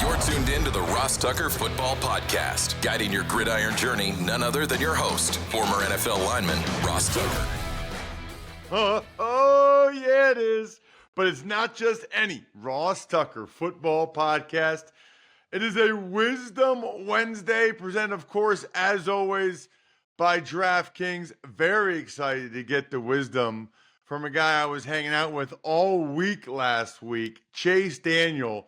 You're tuned in to the Ross Tucker Football Podcast, guiding your gridiron journey, none other than your host, former NFL lineman, Ross Tucker. Oh, yeah, it is. But it's not just any Ross Tucker Football Podcast. It is a Wisdom Wednesday, presented, of course, as always, by DraftKings. Very excited to get the wisdom from a guy I was hanging out with all week last week, Jaden Daniels.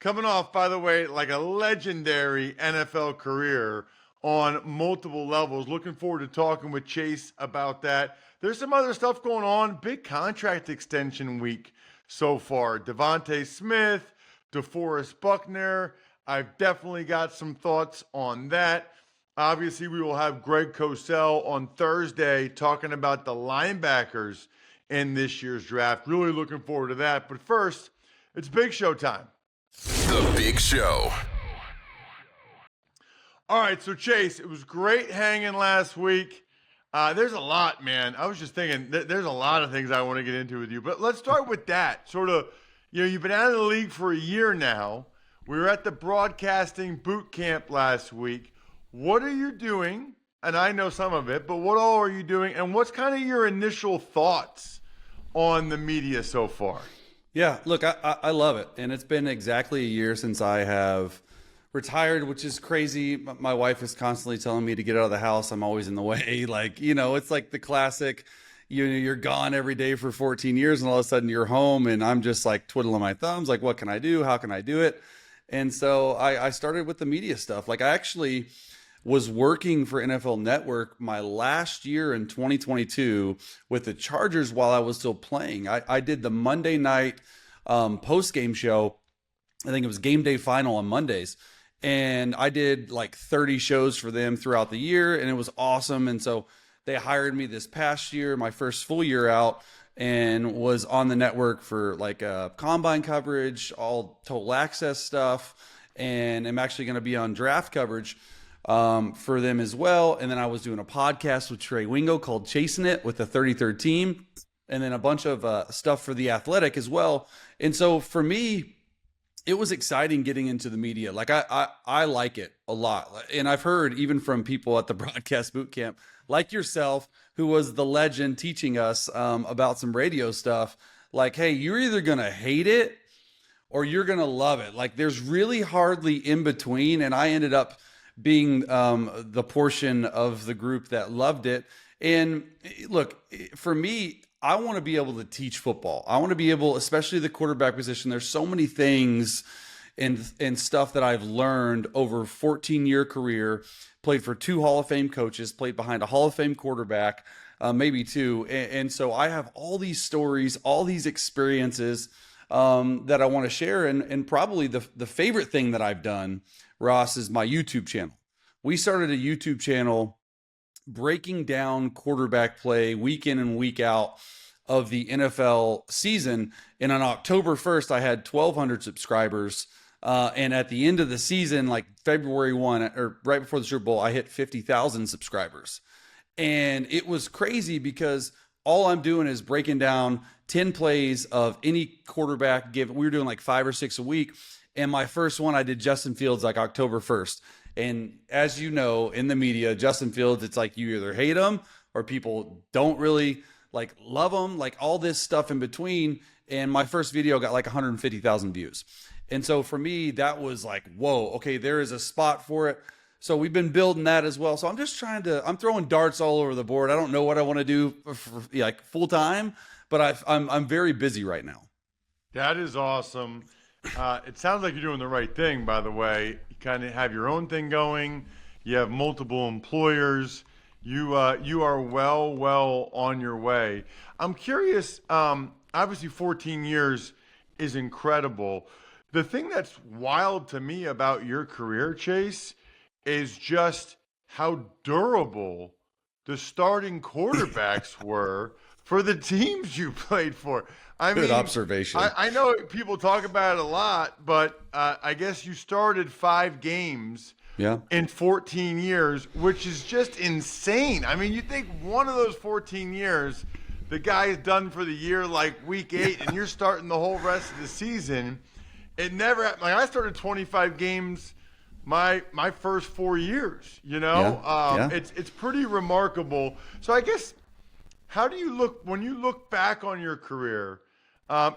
Coming off, by the way, like a legendary NFL career on multiple levels. Looking forward to talking with Chase about that. There's some other stuff going on. Big contract extension week so far. Devontae Smith, DeForest Buckner. I've definitely got some thoughts on that. Obviously, we will have Greg Cosell on Thursday talking about the linebackers in this year's draft. Really looking forward to that. But first, it's Big Show time. The Big Show. All right, so Chase, it was great hanging last week. There's a lot, man. I was just thinking, there's a lot of things I want to get into with you. But let's start with that. Sort of, you've been out of the league for a year now. We were at the broadcasting boot camp last week. What are you doing? And I know some of it, but what all are you doing? And what's kind of your initial thoughts on the media so far? Yeah, look, I love it. And it's been exactly a year since I have retired, which is crazy. My wife is constantly telling me to get out of the house. I'm always in the way. Like, it's like the classic, you're gone every day for 14 years and all of a sudden you're home and I'm just like twiddling my thumbs. Like, what can I do? How can I do it? And so I started with the media stuff. Like, I actually was working for NFL Network my last year in 2022 with the Chargers while I was still playing. I did the Monday night post-game show. I think it was game day final on Mondays. And I did like 30 shows for them throughout the year, and it was awesome. And so they hired me this past year, my first full year out, and was on the network for like combine coverage, all total access stuff. And I'm actually going to be on draft coverage for them as well. And then I was doing a podcast with Trey Wingo called Chasing It with the 33rd team, and then a bunch of stuff for The Athletic as well. And so for me, it was exciting getting into the media. Like I like it a lot. And I've heard even from people at the broadcast boot camp, like yourself, who was the legend teaching us about some radio stuff, like, hey, you're either going to hate it or you're going to love it. Like, there's really hardly in between. And I ended up being the portion of the group that loved it. And look, for me, I want to be able to teach football. I want to be able, especially the quarterback position. There's so many things and stuff that I've learned over a 14-year career, played for 2 Hall of Fame coaches, played behind a Hall of Fame quarterback, maybe 2. And so I have all these stories, all these experiences that I want to share. And probably the favorite thing that I've done, Ross, is my YouTube channel. We started a YouTube channel breaking down quarterback play week in and week out of the NFL season. And on October 1st, I had 1,200 subscribers. And at the end of the season, like February 1, or right before the Super Bowl, I hit 50,000 subscribers. And it was crazy because all I'm doing is breaking down 10 plays of any quarterback. We were doing like 5 or 6 a week. And my first one, I did Justin Fields like October 1st. And as you know, in the media, Justin Fields, it's like you either hate him or people don't really like love him, like all this stuff in between. And my first video got like 150,000 views. And so for me, that was like, whoa, okay, there is a spot for it. So we've been building that as well. So I'm just I'm throwing darts all over the board. I don't know what I want to do for like full time, but I'm very busy right now. That is awesome. It sounds like you're doing the right thing, by the way. You kind of have your own thing going. You have multiple employers. You are well on your way. I'm curious. Obviously, 14 years is incredible. The thing that's wild to me about your career, Chase, is just how durable the starting quarterbacks were for the teams you played for. Good observation. I know people talk about it a lot, but I guess you started 5 games in 14 years, which is just insane. I mean, you think one of those 14 years, the guy is done for the year like week 8, and you're starting the whole rest of the season. it never, like I started 25 games my first 4 years, it's pretty remarkable. So I guess, how do you look when you look back on your career?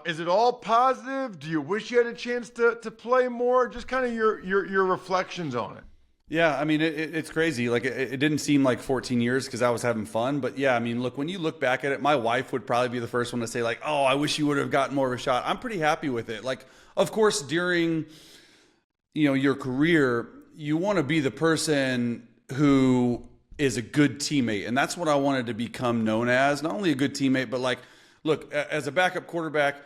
Is it all positive? Do you wish you had a chance to play more? Just kind of your reflections on it. Yeah, I mean, it's crazy. Like, it didn't seem like 14 years because I was having fun. But yeah, I mean, look, when you look back at it, my wife would probably be the first one to say, like, oh, I wish you would have gotten more of a shot. I'm pretty happy with it. Like, of course, during, your career, you want to be the person who is a good teammate. And that's what I wanted to become known as. Not only a good teammate, but like, look, as a backup quarterback,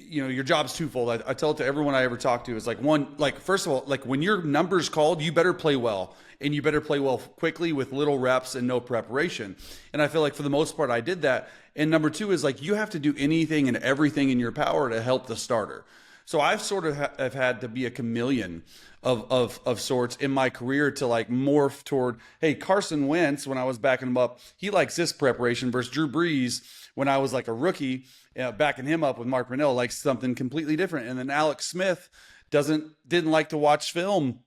your job's twofold. I tell it to everyone I ever talk to. It's like, one, like, first of all, like, when your number's called, you better play well, and you better play well quickly with little reps and no preparation. And I feel like for the most part, I did that. And number two is, like, you have to do anything and everything in your power to help the starter. So I've sort of have had to be a chameleon of sorts in my career to, like, morph toward, hey, Carson Wentz, when I was backing him up, he likes this preparation, versus Drew Brees when I was like a rookie, backing him up with Mark Brunell, like something completely different. And then Alex Smith didn't like to watch film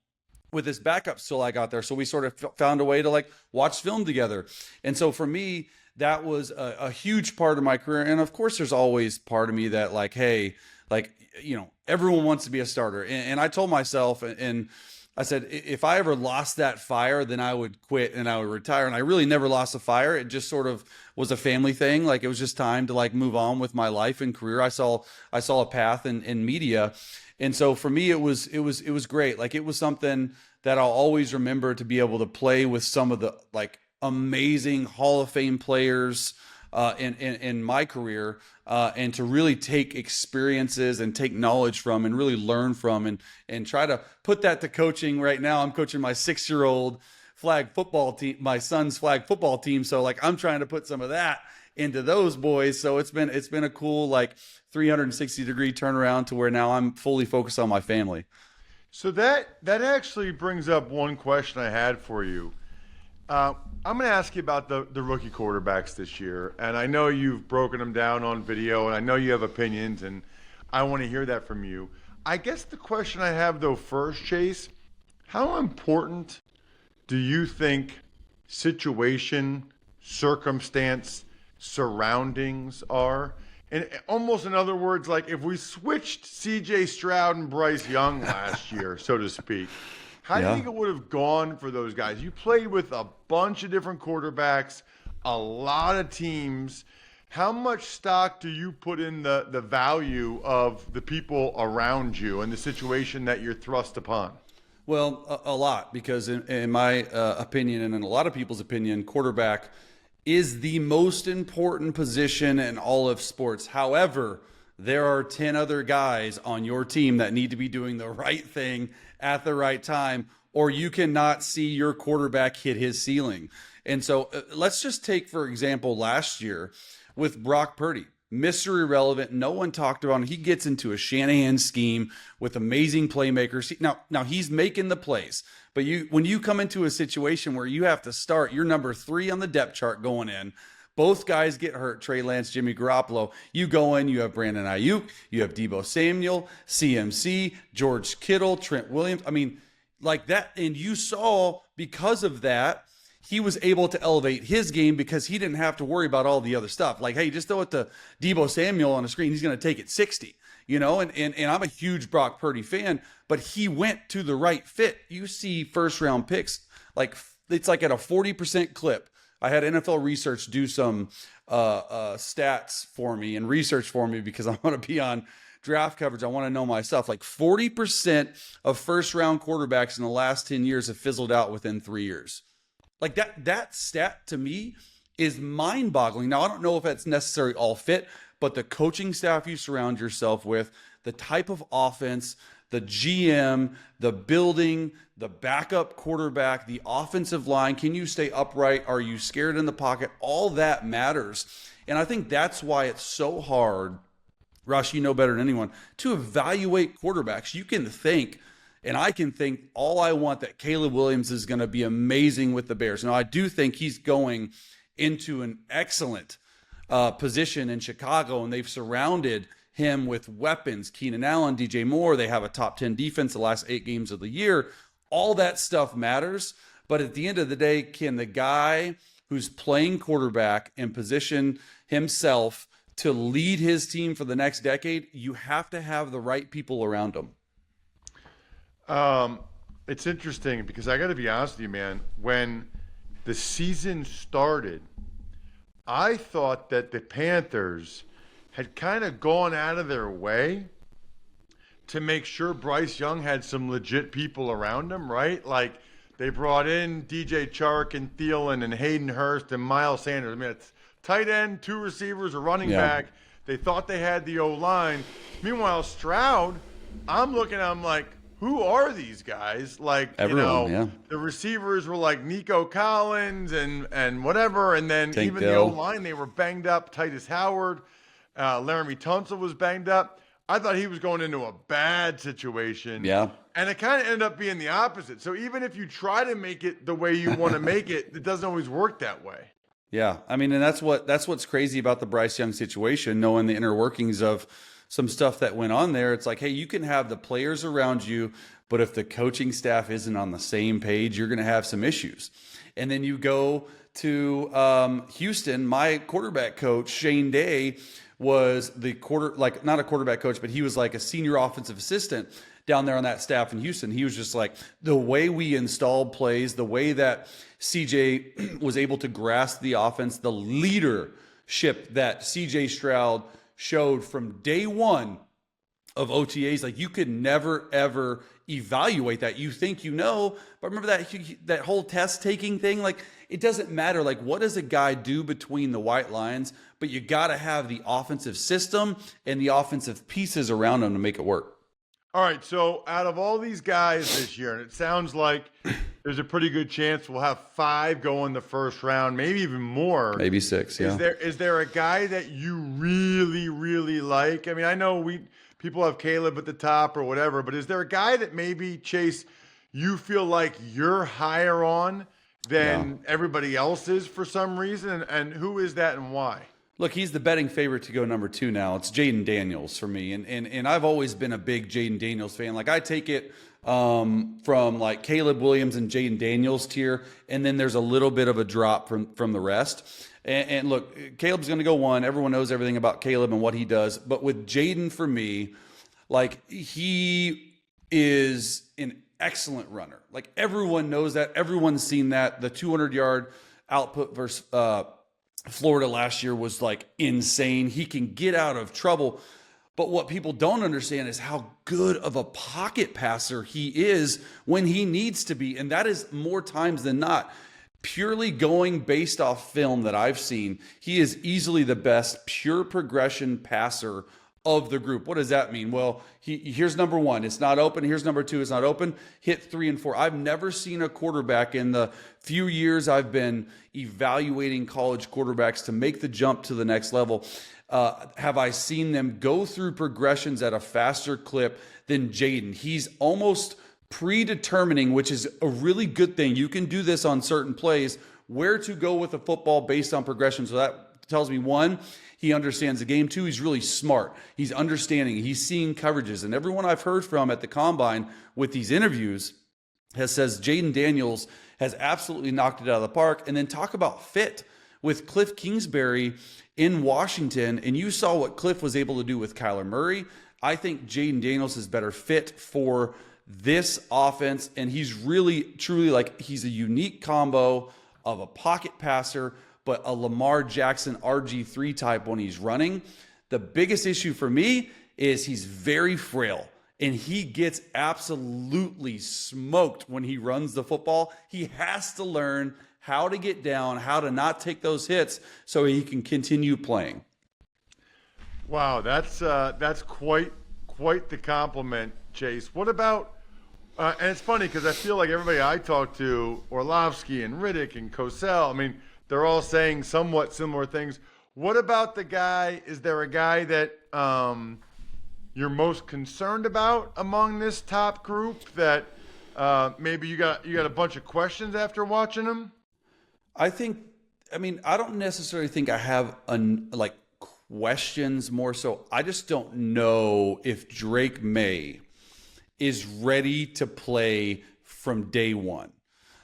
with his backups till I got there. So we sort of found a way to, like, watch film together. And so for me, that was a huge part of my career. And of course, there's always part of me that, like, hey, like, everyone wants to be a starter. And I told myself, and I said, if I ever lost that fire, then I would quit and I would retire. And I really never lost a fire. It just sort of was a family thing. Like, it was just time to, like, move on with my life and career. I saw a path in media. And so for me, it was great. Like, it was something that I'll always remember, to be able to play with some of the, like, amazing Hall of Fame players in my career, and to really take experiences and take knowledge from and really learn from and try to put that to coaching. Right now, I'm coaching my 6-year-old flag football team, my son's flag football team. So, like, I'm trying to put some of that into those boys. So it's been a cool, like, 360-degree turnaround to where now I'm fully focused on my family. So that actually brings up one question I had for you. I'm going to ask you about the rookie quarterbacks this year, and I know you've broken them down on video, and I know you have opinions, and I want to hear that from you. I guess the question I have, though, first, Chase, how important do you think situation, circumstance, surroundings are? And almost, in other words, like, if we switched C.J. Stroud and Bryce Young last year, so to speak, how do you think it would have gone for those guys? You played with a bunch of different quarterbacks, a lot of teams. How much stock do you put in the value of the people around you and the situation that you're thrust upon? Well, a lot, because in my opinion, and in a lot of people's opinion, quarterback is the most important position in all of sports. However, there are 10 other guys on your team that need to be doing the right thing at the right time, or you cannot see your quarterback hit his ceiling. And so let's just take, for example, last year with Brock Purdy. Mr. Irrelevant. No one talked about him. He gets into a Shanahan scheme with amazing playmakers. Now he's making the plays, but when you come into a situation where you have to start, you're number 3 on the depth chart going in. Both guys get hurt, Trey Lance, Jimmy Garoppolo. You go in, you have Brandon Ayuk, you have Deebo Samuel, CMC, George Kittle, Trent Williams. I mean, like that. And you saw, because of that, he was able to elevate his game because he didn't have to worry about all the other stuff. Like, hey, just throw it to Deebo Samuel on the screen. He's going to take it 60, and I'm a huge Brock Purdy fan, but he went to the right fit. You see first round picks, like, it's like at a 40% clip. I had NFL Research do some stats for me and research for me because I want to be on draft coverage. I want to know myself. Like 40% of first round quarterbacks in the last 10 years have fizzled out within 3 years. Like that stat to me is mind boggling. Now, I don't know if that's necessarily all fit, but the coaching staff you surround yourself with, the type of offense, the GM, the building, the backup quarterback, the offensive line. Can you stay upright? Are you scared in the pocket? All that matters. And I think that's why it's so hard, Rush, you know better than anyone, to evaluate quarterbacks. You can think, and I can think all I want, that Caleb Williams is going to be amazing with the Bears. Now, I do think he's going into an excellent position in Chicago, and they've surrounded him with weapons. Keenan Allen, DJ Moore, they have a top 10 defense the last 8 games of the year. All that stuff matters. But at the end of the day, can the guy who's playing quarterback and position himself to lead his team for the next decade, you have to have the right people around him. It's interesting because I got to be honest with you, man. When the season started, I thought that the Panthers had kind of gone out of their way to make sure Bryce Young had some legit people around him, right? Like they brought in DJ Chark and Thielen and Hayden Hurst and Miles Sanders. I mean, it's tight end, 2 receivers, a running back. They thought they had the O-line. Meanwhile, Stroud, I'm looking at him like, who are these guys? Like, everyone, the receivers were like Nico Collins and whatever. And then Tank even Dell. the O-line, they were banged up. Titus Howard, Laramie Tunsil was banged up. I thought he was going into a bad situation. Yeah. And it kind of ended up being the opposite. So even if you try to make it the way you want to make it, it doesn't always work that way. Yeah. I mean, and that's what's crazy about the Bryce Young situation, knowing the inner workings of some stuff that went on there. It's like, hey, you can have the players around you, but if the coaching staff isn't on the same page, you're going to have some issues. And then you go to Houston. My quarterback coach, Shane Day, was not a quarterback coach, but he was like a senior offensive assistant down there on that staff in Houston. He was just like, the way we installed plays, the way that CJ was able to grasp the offense, the leadership that CJ Stroud showed from day one of OTAs, like you could never, ever evaluate that. You think you know, but remember that whole test taking thing? Like, it doesn't matter. Like, what does a guy do between the white lines? But you got to have the offensive system and the offensive pieces around him to make it work. All right, so out of all these guys this year, and it sounds like there's a pretty good chance we'll have 5 go in the first round, maybe even more. Maybe 6, yeah. Is there a guy that you really, really like? I mean, I know people have Caleb at the top or whatever, but is there a guy that maybe, Chase, you feel like you're higher on than everybody else is for some reason? And who is that and why? Look, he's the betting favorite to go number 2 now. It's Jaden Daniels for me. And I've always been a big Jaden Daniels fan. Like, I take it from like Caleb Williams and Jaden Daniels tier, and then there's a little bit of a drop from the rest. And look, Caleb's going to go 1. Everyone knows everything about Caleb and what he does. But with Jaden, for me, like, he is an excellent runner. Like, everyone knows that. Everyone's seen that. The 200-yard output versus Florida last year was like insane. He can get out of trouble. But what people don't understand is how good of a pocket passer he is when he needs to be. And that is more times than not. Purely going based off film that I've seen, he is easily the best pure progression passer of the group. What does that mean? Well, here's number 1. It's not open. Here's number 2. It's not open. Hit 3 and 4. I've never seen a quarterback in the few years I've been evaluating college quarterbacks to make the jump to the next level. Have I seen them go through progressions at a faster clip than Jaden? He's almost predetermining, which is a really good thing. You can do this on certain plays, where to go with the football based on progression. So that tells me, 1, he understands the game. 2, he's really smart. He's understanding. He's seeing coverages. And everyone I've heard from at the Combine with these interviews says Jaden Daniels has absolutely knocked it out of the park. And then talk about fit with Cliff Kingsbury in Washington. And you saw what Cliff was able to do with Kyler Murray. I think Jaden Daniels is better fit for this offense. And he's really, truly, like, he's a unique combo of a pocket passer, but a Lamar Jackson RG3 type when he's running. The biggest issue for me is he's very frail, and he gets absolutely smoked when he runs the football. He has to learn how to get down, how to not take those hits so he can continue playing. Wow, that's quite the compliment, Chase. What about and it's funny because I feel like everybody I talk to, Orlovsky and Riddick and Cosell, I mean, they're all saying somewhat similar things. What about the guy? Is there a guy that you're most concerned about among this top group that maybe you got a bunch of questions after watching him? I don't necessarily think I have questions more so. I just don't know if Drake May is ready to play from day one.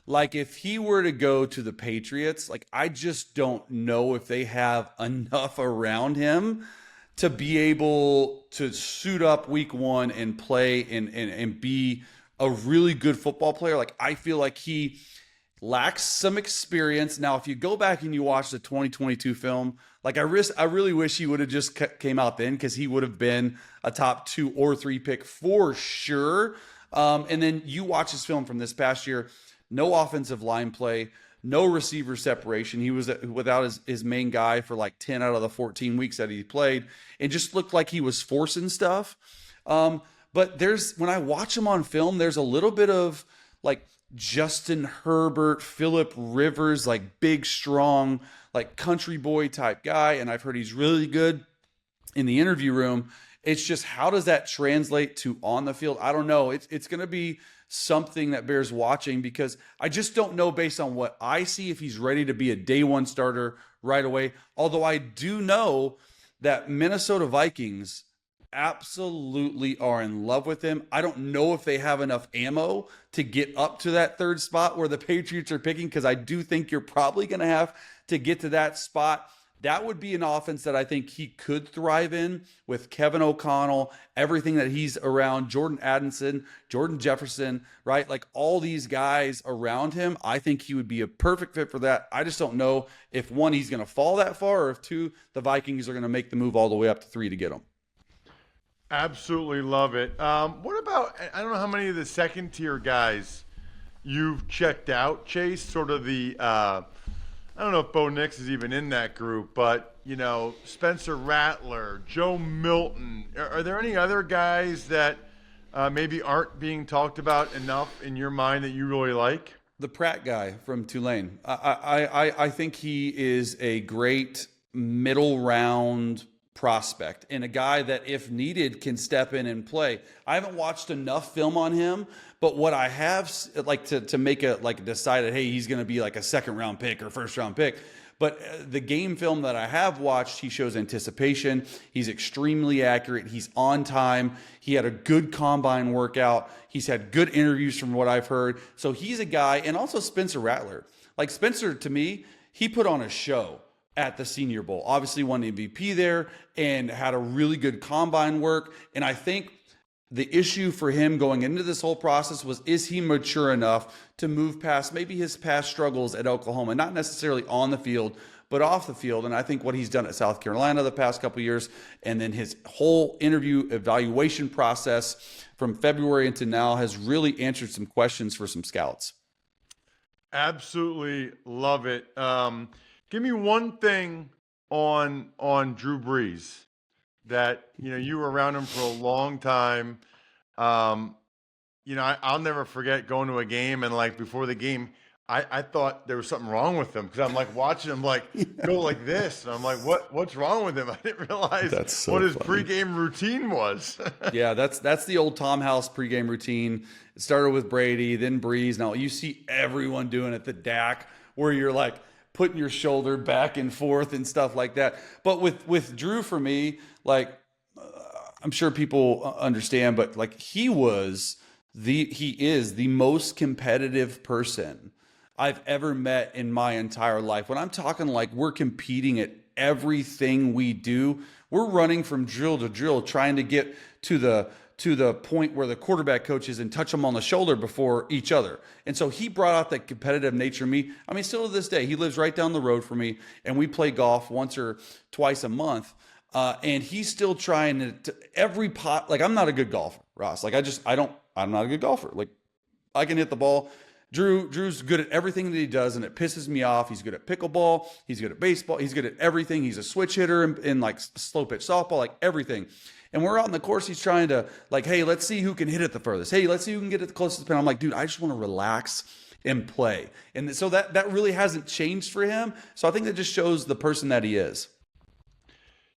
Like if he were to go to the Patriots, like I just don't know if they have enough around him to be able to suit up week one and play and be a really good football player. Like I feel like he lacks some experience. Now, if you go back and you watch the 2022 film, like I really wish he would have just came out then, because he would have been a top 2 or 3 pick for sure. And then you watch his film from this past year, no offensive line play, no receiver separation. He was without his main guy for like 10 out of the 14 weeks that he played, and just looked like he was forcing stuff. But when I watch him on film, there's a little bit of like Justin Herbert, Phillip Rivers, like big, strong, like country boy type guy. And I've heard he's really good in the interview room. It's just, how does that translate to on the field? I don't know. It's going to be something that bears watching, because I just don't know based on what I see if he's ready to be a day one starter right away. Although I do know that Minnesota Vikings absolutely are in love with him. I don't know if they have enough ammo to get up to that third spot where the Patriots are picking, because I do think you're probably going to have to get to that spot. That would be an offense that I think he could thrive in with Kevin O'Connell, everything that he's around, Jordan Addison, Jordan Jefferson, right? Like all these guys around him, I think he would be a perfect fit for that. I just don't know if, one, he's going to fall that far, or if, two, the Vikings are going to make the move all the way up to 3 to get him. Absolutely love it. What about, I don't know how many of the second tier guys you've checked out, Chase, sort of the, I don't know if Bo Nix is even in that group, but, you know, Spencer Rattler, Joe Milton. Are there any other guys that maybe aren't being talked about enough in your mind that you really like? The Pratt guy from Tulane. I think he is a great middle round prospect, and a guy that, if needed, can step in and play. I haven't watched enough film on him, but what I have, like, to make a, like, decided, hey, he's going to be like a second round pick or first round pick. But the game film that I have watched, he shows anticipation. He's extremely accurate. He's on time. He had a good combine workout. He's had good interviews from what I've heard. So he's a guy, and also Spencer Rattler. Like, Spencer, to me, he put on a show at the Senior Bowl. Obviously won the MVP there and had a really good combine work. And I think the issue for him going into this whole process was, is he mature enough to move past maybe his past struggles at Oklahoma, not necessarily on the field, but off the field. And I think what he's done at South Carolina the past couple of years, and then his whole interview evaluation process from February into now, has really answered some questions for some scouts. Absolutely love it. Give me one thing on Drew Brees that, you know, you were around him for a long time. You know, I'll never forget going to a game, and like before the game, I thought there was something wrong with him, because I'm like watching him like go like this, and I'm like, what's wrong with him? I didn't realize what his pregame routine was. Yeah, that's the old Tom House pregame routine. It started with Brady, then Brees. Now you see everyone doing it, the Dak, where you're like putting your shoulder back and forth and stuff like that. But with Drew, for me, like, I'm sure people understand, but like he is the most competitive person I've ever met in my entire life. When I'm talking like we're competing at everything we do, we're running from drill to drill, trying to get to the point where the quarterback coaches and touch them on the shoulder before each other. And so he brought out that competitive nature in me. I mean, still to this day, he lives right down the road from me, and we play golf once or twice a month. And he's still trying to every pot. Like, I'm not a good golfer, Ross. Like, I'm not a good golfer. Like, I can hit the ball. Drew's good at everything that he does, and it pisses me off. He's good at pickleball. He's good at baseball. He's good at everything. He's a switch hitter in like slow pitch softball, like everything. And we're out on the course. He's trying to like, hey, let's see who can hit it the furthest. Hey, let's see who can get it the closest pin. I'm like, dude, I just want to relax and play. And so that really hasn't changed for him. So I think that just shows the person that he is.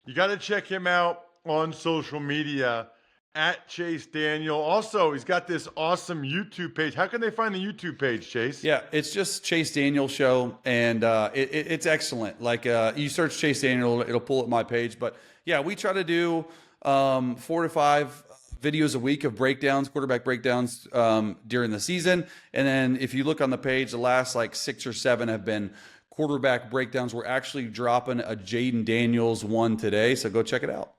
You got to check him out on social media at Chase Daniel. Also, he's got this awesome YouTube page. How can they find the YouTube page, Chase? Yeah, it's just Chase Daniel Show, and it's excellent. Like you search Chase Daniel, it'll pull up my page. But yeah, we try to do 4 to 5 videos a week of breakdowns, quarterback breakdowns during the season. And then if you look on the page, the last like 6 or 7 have been quarterback breakdowns. We're actually dropping a Jaden Daniels one today, so go check it out.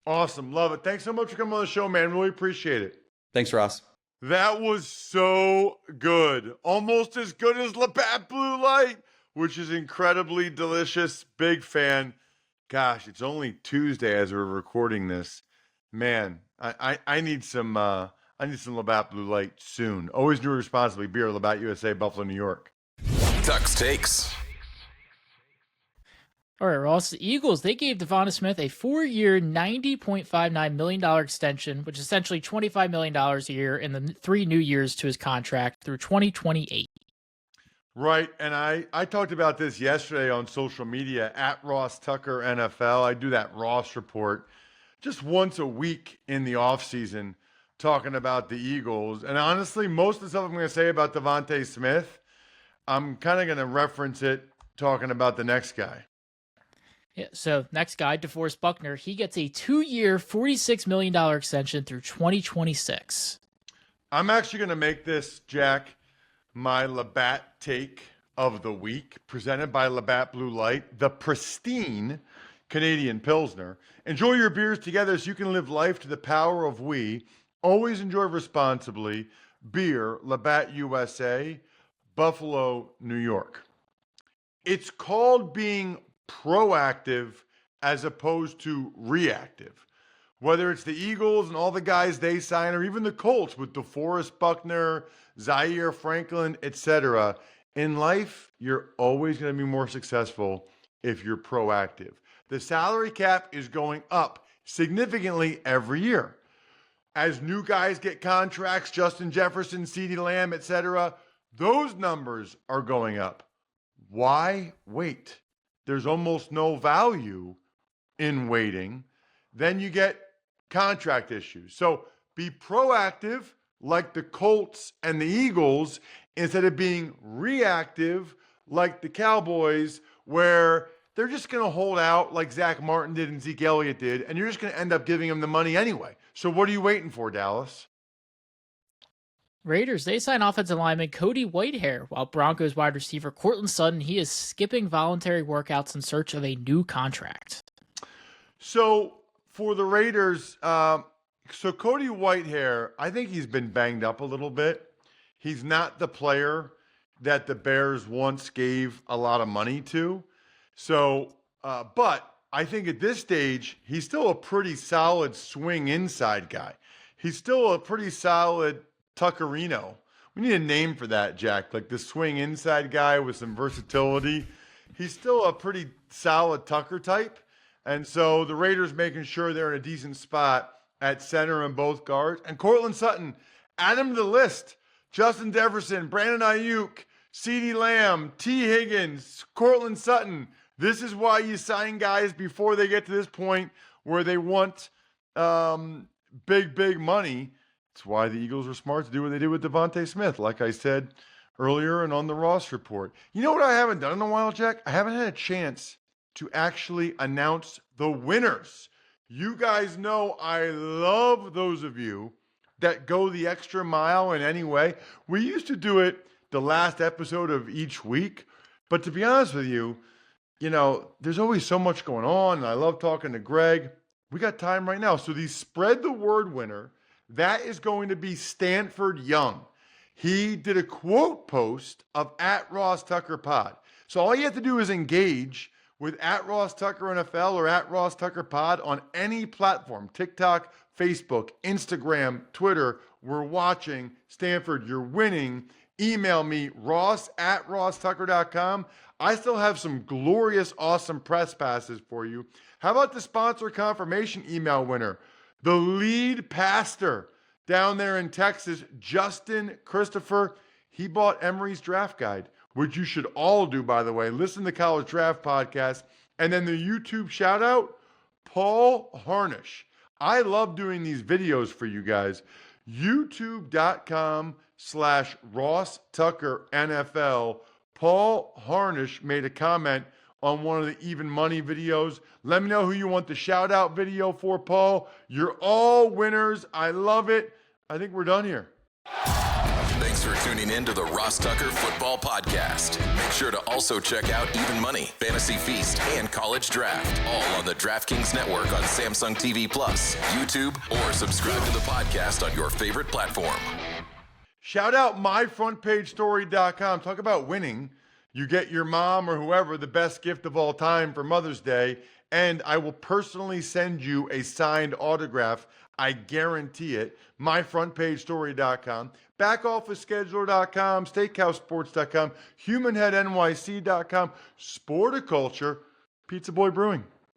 Awesome. Love it. Thanks so much for coming on the show, man. Really appreciate it. Thanks, Ross. That was so good. Almost as good as Labatt Blue Light, which is incredibly delicious. Big fan. Gosh, it's only Tuesday as we're recording this. Man, I need some Labatt Blue Light soon. Always drink responsibly. Beer, Labatt USA, Buffalo, New York. Tuck's Takes. All right, Ross. The Eagles, they gave Devonta Smith a 4-year, $90.59 million extension, which is essentially $25 million a year, and then 3 new years to his contract through 2028. Right, and I talked about this yesterday on social media, at Ross Tucker NFL. I do that Ross report just once a week in the offseason talking about the Eagles. And honestly, most of the stuff I'm going to say about Devonta Smith, I'm kind of going to reference it talking about the next guy. Yeah, so next guy, DeForest Buckner, he gets a 2-year, $46 million extension through 2026. I'm actually going to make this, Jack, my Laat Take of the week, presented by Labatt Blue Light, the pristine Canadian Pilsner. Enjoy your beers together so you can live life to the power of we. Always enjoy responsibly. Beer, Labatt USA, Buffalo, New York. It's called being proactive as opposed to reactive. Whether it's the Eagles and all the guys they sign, or even the Colts with DeForest Buckner, Zaire Franklin, etc. In life, you're always going to be more successful if you're proactive. The salary cap is going up significantly every year. As new guys get contracts, Justin Jefferson, CeeDee Lamb, etc., those numbers are going up. Why wait? There's almost no value in waiting. Then you get contract issues. So be proactive like the Colts and the Eagles instead of being reactive like the Cowboys, where they're just going to hold out like Zach Martin did and Zeke Elliott did, and you're just going to end up giving them the money anyway. So what are you waiting for, Dallas? Raiders, they sign offensive lineman Cody Whitehair, while Broncos wide receiver Courtland Sutton, he is skipping voluntary workouts in search of a new contract. So for the Raiders, so Cody Whitehair, I think he's been banged up a little bit. He's not the player that the Bears once gave a lot of money to. So, but I think at this stage, he's still a pretty solid swing inside guy. He's still a pretty solid Tuckerino. We need a name for that, Jack. Like the swing inside guy with some versatility. He's still a pretty solid Tucker type. And so the Raiders making sure they're in a decent spot at center and both guards. And Courtland Sutton, add him to the list. Justin Jefferson, Brandon Ayuk, CeeDee Lamb, T. Higgins, Courtland Sutton. This is why you sign guys before they get to this point where they want big money. It's why the Eagles were smart to do what they did with Devonta Smith, like I said earlier and on the Ross report. You know what I haven't done in a while, Jack? I haven't had a chance to actually announce the winners. You guys know I love those of you that go the extra mile in any way. We used to do it the last episode of each week, but to be honest with you, you know, there's always so much going on, and I love talking to Greg. We got time right now. So the spread the word winner, that is going to be Stanford Young. He did a quote post of at Ross Tucker Pod. So all you have to do is engage with at Ross Tucker NFL or at Ross Tucker Pod on any platform, TikTok, Facebook, Instagram, Twitter. We're watching. Stanford, you're winning. Email me, ross@rosstucker.com. I still have some glorious, awesome press passes for you. How about the sponsor confirmation email winner? The lead pastor down there in Texas, Justin Christopher. He bought Emery's draft guide, which you should all do, by the way. Listen to the College Draft Podcast. And then the YouTube shout out, Paul Harnish. I love doing these videos for you guys. YouTube.com/Ross Tucker NFL. Paul Harnish made a comment on one of the Even Money videos. Let me know who you want the shout out video for, Paul. You're all winners. I love it. I think we're done here. Thanks for tuning in to the Ross Tucker Football Podcast. Make sure to also check out Even Money, Fantasy Feast, and College Draft, all on the DraftKings Network on Samsung TV Plus, YouTube, or subscribe to the podcast on your favorite platform. Shout out myfrontpagestory.com. Talk about winning. You get your mom or whoever the best gift of all time for Mother's Day, and I will personally send you a signed autograph. I guarantee it. Myfrontpagestory.com, backofficescheduler.com, steakhousesports.com, humanheadnyc.com, Sporticulture, Pizza Boy Brewing.